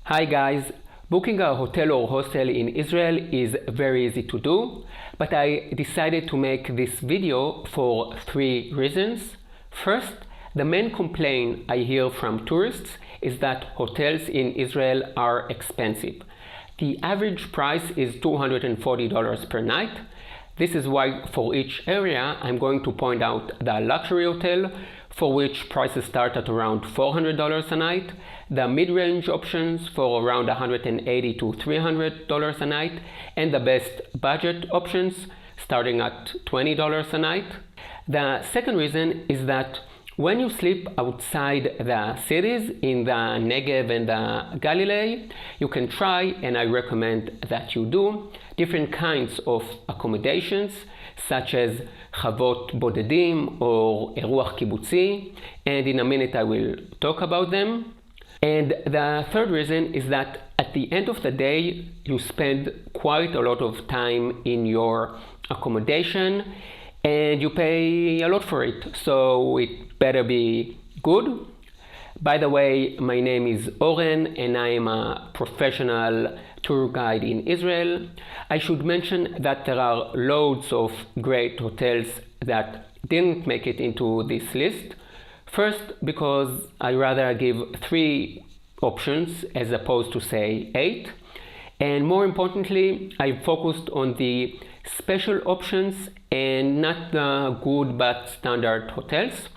Hi guys, booking a hotel or hostel in Israel is very easy to do, but I decided to make this video for three reasons. First, the main complaint I hear from tourists is that hotels in Israel are expensive. The average price is $240 per night. This is why for each area I'm going to point out the luxury hotel, for which prices start at around $400 a night, the mid-range options for around $180 to $300 a night, and the best budget options starting at $20 a night. The second reason is that when you sleep outside the cities in the Negev and the Galilee, you can try, and I recommend that you do, different kinds of accommodations such as Chavot Bodedim or Iruach Kibbutzi, and in a minute I will talk about them. And the third reason is that at the end of the day you spend quite a lot of time in your accommodation and you pay a lot for it, so it better be good. By the way, my name is Oren and I am a professional tour guide in Israel. I should mention that there are loads of great hotels that didn't make it into this list. First, because I rather give 3 options as opposed to say 8. And more importantly, I focused on the special options and not the good but standard hotels.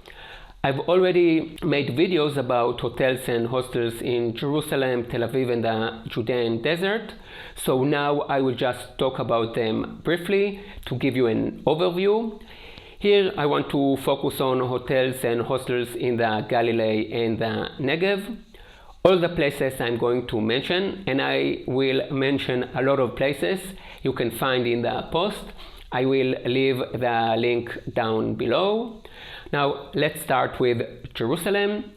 I've already made videos about hotels and hostels in Jerusalem, Tel Aviv and the Judean desert, so now I will just talk about them briefly to give you an overview. Here I want to focus on hotels and hostels in the Galilee and the Negev. All the places I'm going to mention, and I will mention a lot of places you can find in the post. I will leave the link down below. Now let's start with Jerusalem.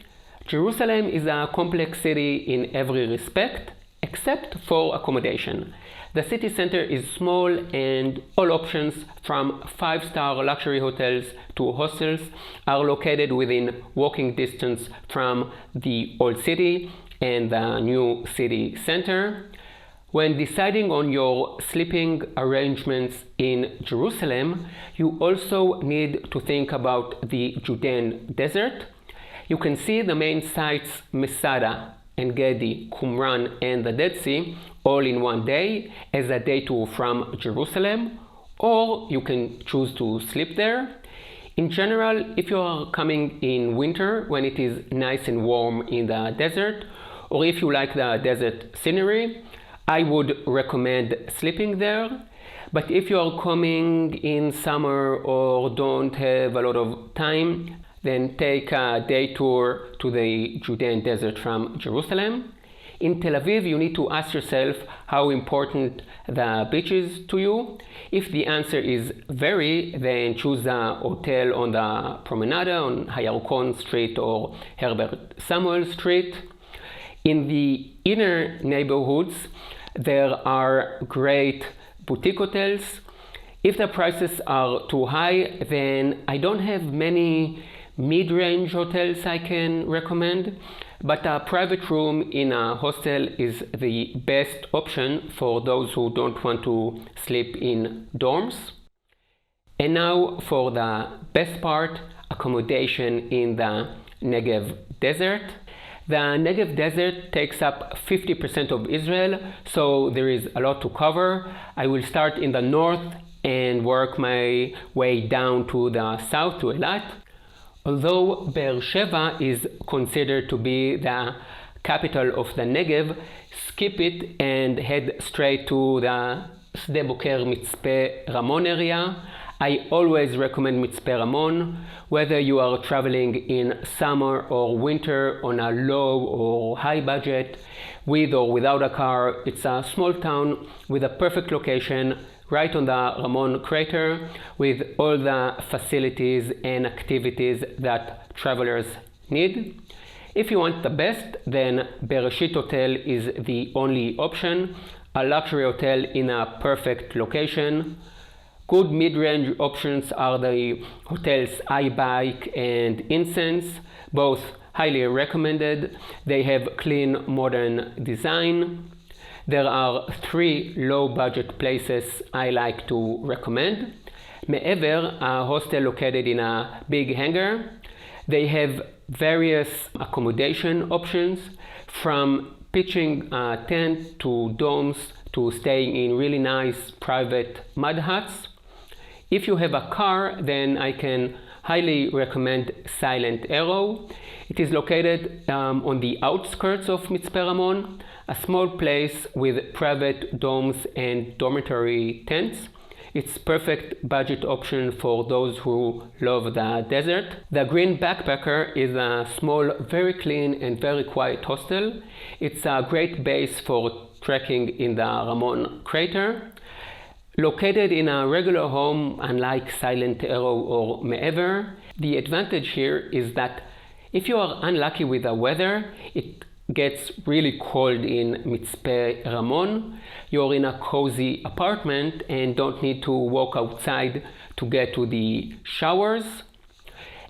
Jerusalem is a complex city in every respect except for accommodation. The city center is small and all options from 5-star luxury hotels to hostels are located within walking distance from the old city and the new city center. When deciding on your sleeping arrangements in Jerusalem, you also need to think about the Judean desert. You can see the main sites Masada, En Gedi, Qumran and the Dead Sea all in one day as a day tour from Jerusalem, or you can choose to sleep there. In general, if you are coming in winter when it is nice and warm in the desert, or if you like the desert scenery, I would recommend sleeping there. But if you are coming in summer or don't have a lot of time, then take a day tour to the Judean desert from Jerusalem. In Tel Aviv, you need to ask yourself how important the beach is to you. If the answer is very, then choose a hotel on the Promenade on Hayarkon Street or Herbert Samuel Street. In the inner neighborhoods, there are great boutique hotels. If the prices are too high, then I don't have many mid-range hotels I can recommend, but a private room in a hostel is the best option for those who don't want to sleep in dorms. And now for the best part, accommodation in the Negev desert. The Negev desert takes up 50% of Israel, so there is a lot to cover. I will start in the north and work my way down to the south to Eilat. Although Be'er Sheva is considered to be the capital of the Negev, skip it and head straight to the Sde Boker Mitzpe Ramon area. I always recommend Mitzpe Ramon, whether you are traveling in summer or winter on a low or high budget, with or without a car. It's a small town with a perfect location right on the Ramon crater with all the facilities and activities that travelers need. If you want the best, then Bereshit Hotel is the only option, a luxury hotel in a perfect location. Good mid-range options are the hotels iBike and Incense, both highly recommended. They have clean, modern design. There are 3 low-budget places I like to recommend. Me'ever, a hostel located in a big hangar. They have various accommodation options, from pitching a tent to domes to staying in really nice private mud huts. If you have a car, then I can highly recommend Silent Arrow. It is located on the outskirts of Mitzpe Ramon, a small place with private domes and dormitory tents. It's perfect budget option for those who love the desert. The Green Backpacker is a small, very clean and very quiet hostel. It's a great base for trekking in the Ramon crater. Located in a regular home, unlike Silent Arrow or Me'ever, the advantage here is that if you are unlucky with the weather, it gets really cold in Mitzpe Ramon, you're in a cozy apartment and don't need to walk outside to get to the showers.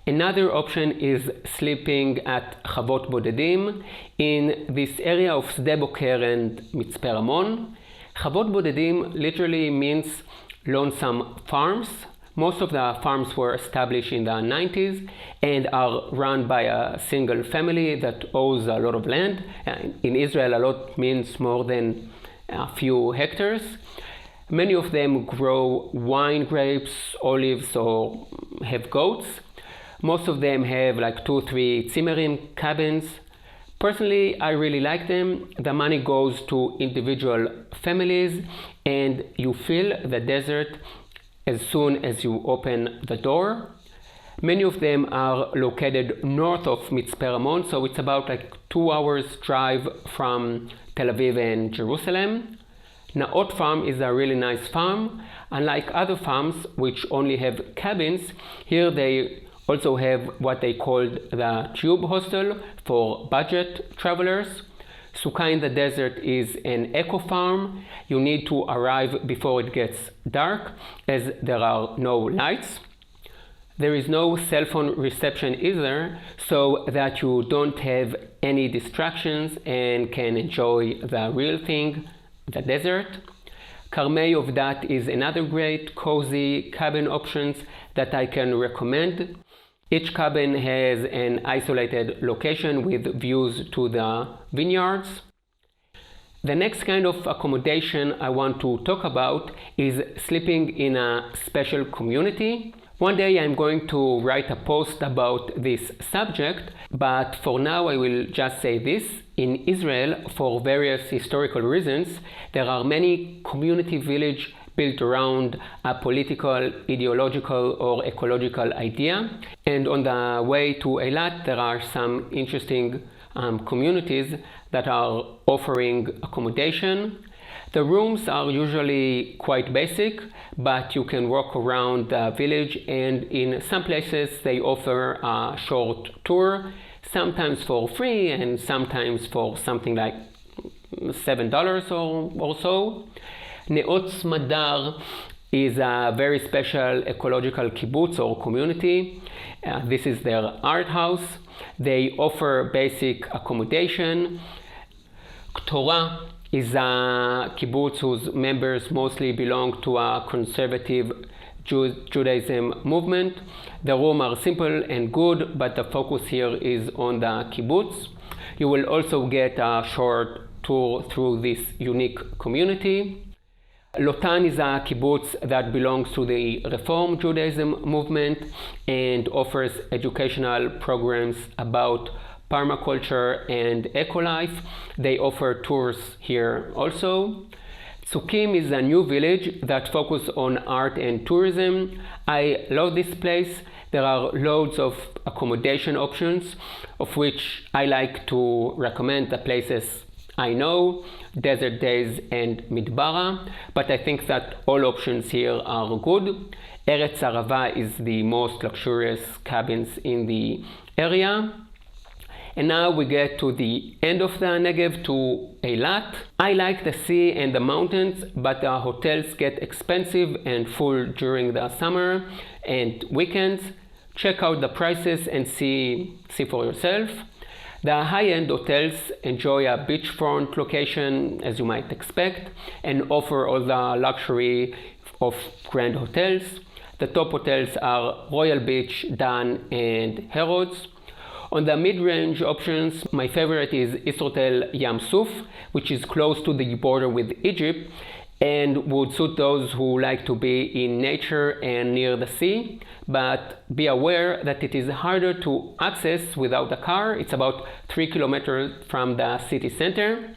Another option is sleeping at Chavot Bodedim in this area of Sde Boker and Mitzpe Ramon. Chavot Bodedim literally means lonesome farms. Most of the farms were established in the 90s and are run by a single family that owns a lot of land. In Israel, a lot means more than a few hectares. Many of them grow wine grapes, olives, or have goats. Most of them have like 2-3 Zimmerim cabins. Personally, I really like them. The money goes to individual families and you feel the desert as soon as you open the door. Many of them are located north of Mitzpe Ramon, so it's about like 2 hours drive from Tel Aviv and Jerusalem. Naot Farm is a really nice farm. Unlike other farms which only have cabins, here they also have what they called the Tube Hostel for budget travelers. Sukkah in the Desert is an eco farm. You need to arrive before it gets dark, as there are no lights. There is no cell phone reception either, so that you don't have any distractions and can enjoy the real thing, the desert. Karmei Ovdat is another great cozy cabin options that I can recommend. Each cabin has an isolated location with views to the vineyards. The next kind of accommodation I want to talk about is sleeping in a special community. One day I'm going to write a post about this subject, but for now I will just say this. In Israel, for various historical reasons, there are many community villages built around a political, ideological, or ecological idea. And on the way to Eilat, there are some interesting communities that are offering accommodation. The rooms are usually quite basic, but you can walk around the village, and in some places they offer a short tour, sometimes for free and sometimes for something like $7 or so. Neot Smadar is a very special ecological kibbutz or community. This is their art house. They offer basic accommodation. Ktorah is a kibbutz whose members mostly belong to a conservative Judaism movement. The rooms are simple and good, but the focus here is on the kibbutz. You will also get a short tour through this unique community. Lotan is a kibbutz that belongs to the Reform Judaism movement and offers educational programs about permaculture and eco-life. They offer tours here also. Tzukim is a new village that focuses on art and tourism. I love this place. There are loads of accommodation options, of which I like to recommend the places I know, Desert Days and Midbara, but I think that all options here are good. Eretz Arava is the most luxurious cabins in the area. And now we get to the end of the Negev, to Eilat. I like the sea and the mountains, but the hotels get expensive and full during the summer and weekends. Check out the prices and see for yourself. The high-end hotels enjoy a beachfront location, as you might expect, and offer all the luxury of grand hotels. The top hotels are Royal Beach, Dan, and Harrods. On the mid-range options, my favorite is Israel Yam Suf, which is close to the border with Egypt and would suit those who like to be in nature and near the sea, but be aware that it is harder to access without a car. It's about 3 kilometers from the city center.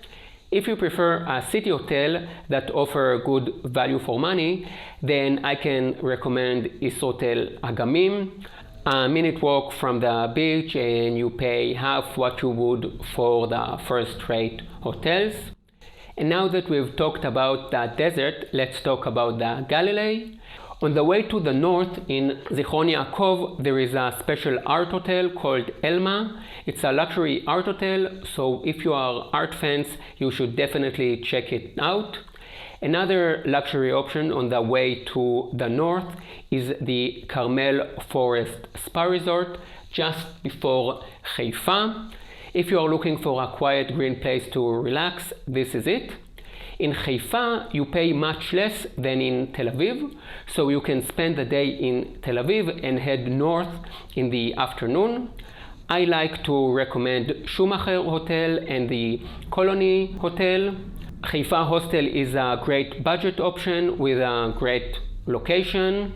If you prefer a city hotel that offers good value for money, then I can recommend Israel Agamim, a minute walk from the beach, and you pay half what you would for the first-rate hotels. And now that we've talked about the desert, let's talk about the Galilee. On the way to the north in Zichron Yaakov, there is a special art hotel called Elma. It's a luxury art hotel, so if you are art fans, you should definitely check it out. Another luxury option on the way to the north is the Carmel Forest Spa Resort just before Haifa. If you are looking for a quiet green place to relax, this is it. In Haifa, you pay much less than in Tel Aviv, so you can spend the day in Tel Aviv and head north in the afternoon. I like to recommend Schumacher Hotel and the Colony Hotel. Haifa Hostel is a great budget option with a great location.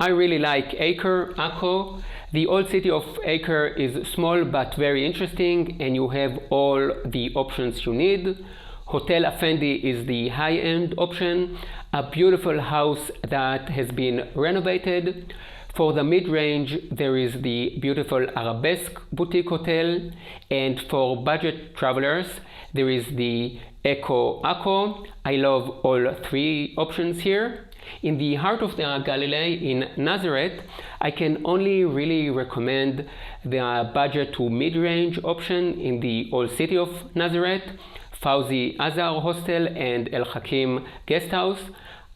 I really like Acre, Akko. The old city of Acre is small but very interesting, and you have all the options you need. Hotel Effendi is the high-end option, a beautiful house that has been renovated. For the mid-range, there is the beautiful Arabesque Boutique Hotel, and for budget travelers, there is the Echo Akko. I love all three options here. In the heart of the Galilee in Nazareth, I can only really recommend the budget to mid-range option in the old city of Nazareth, Fauzi Azar Hostel and El Hakim Guest House.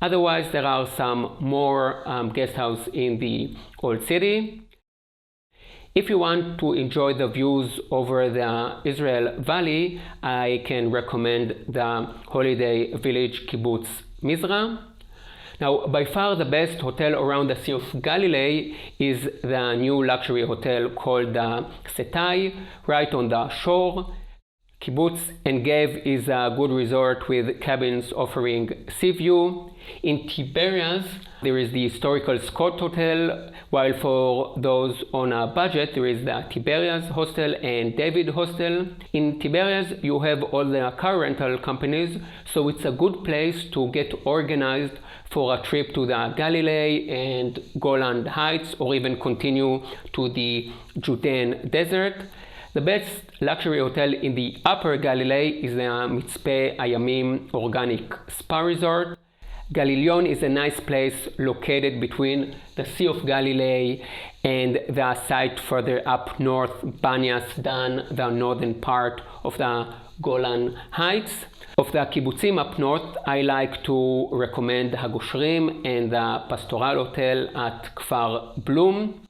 Otherwise, there are some more guest houses in the old city. If you want to enjoy the views over the Israel Valley, I can recommend the Holiday Village Kibbutz Mizra. Now, by far the best hotel around the Sea of Galilee is the new luxury hotel called the Setai, right on the shore. Kibbutz En Gev is a good resort with cabins offering sea view. In Tiberias, there is the historical Scott Hotel, while for those on a budget, there is the Tiberias Hostel and David Hostel. In Tiberias, you have all the car rental companies, so it's a good place to get organized for a trip to the Galilee and Golan Heights, or even continue to the Judean desert. The best luxury hotel in the Upper Galilee is the Mitzpe Ayamim Organic Spa Resort. Galilion is a nice place located between the Sea of Galilee and the site further up north, Banyas Dan, the northern part of the Golan Heights. Of the kibbutzim up north, I like to recommend Hagoshrim and the Pastoral Hotel at Kfar Blum.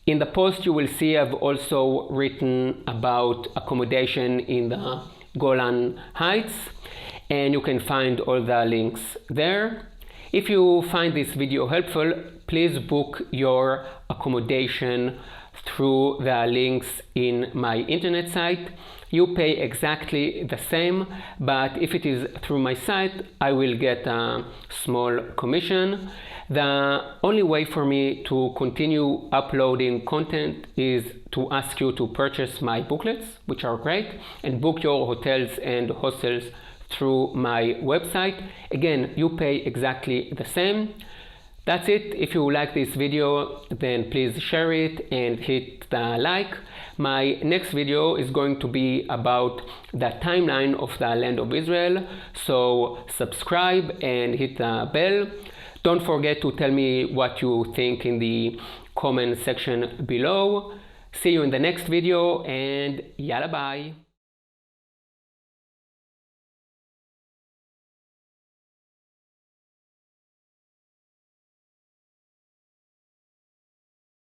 In the post you will see I've also written about accommodation in the Golan Heights, and you can find all the links there. If you find this video helpful, please book your accommodation through the links in my internet site. You pay exactly the same, but if it is through my site, I will get a small commission. The only way for me to continue uploading content is to ask you to purchase my booklets, which are great, and book your hotels and hostels through my website. Again, you pay exactly the same. That's it. If you like this video, then please share it and hit the like. My next video is going to be about the timeline of the land of Israel, so subscribe and hit the bell. Don't forget to tell me what you think in the comment section below. See you in the next video, and yalla bye.